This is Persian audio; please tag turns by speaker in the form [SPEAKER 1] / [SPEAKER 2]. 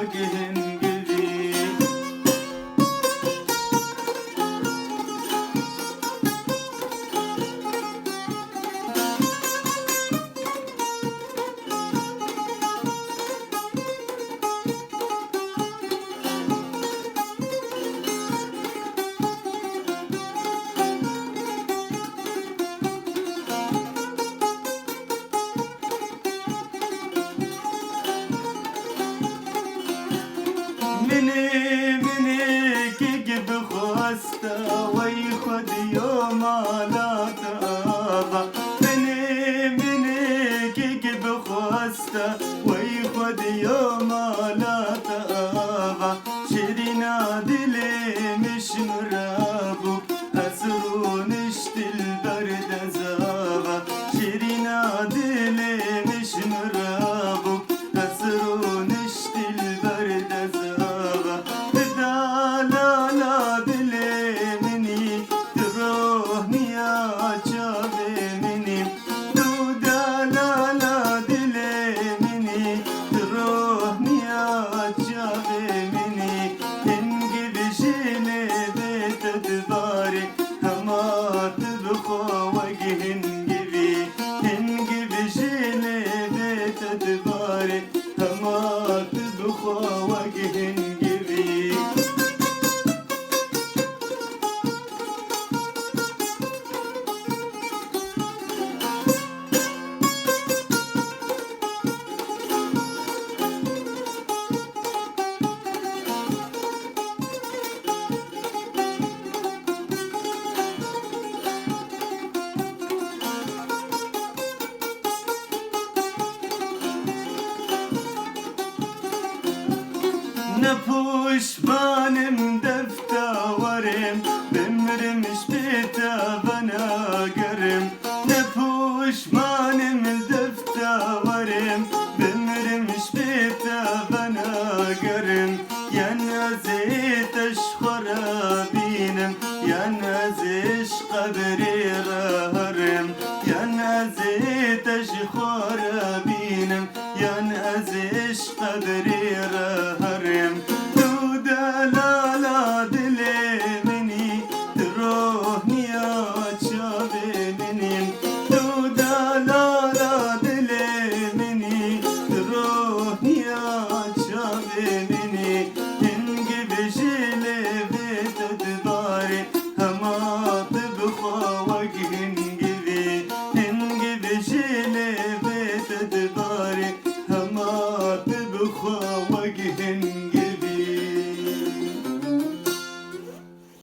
[SPEAKER 1] وجهن جديد. مني كي بخواستا ويخد يوم على تابا. مني كي بخواستا ويخد يوم على تابا. شيرينا دلي مش مرابو أسرو نشت البرد زابا. شيرينا دلي مش مرابو أسرو نشت البرد زابا. همات بخوا وجهن جبين. نپوش بانم دفتا ورم بمرمش بیتا بنا گرم. نپوش بانم دفتا ورم بمرمش بیتا بنا گرم. یا نزیتش خرابینم یا نزیش قبری رهرم. یا نزیتش خرابینم یا نزیش قبری رهرم. همات بخوا وجهن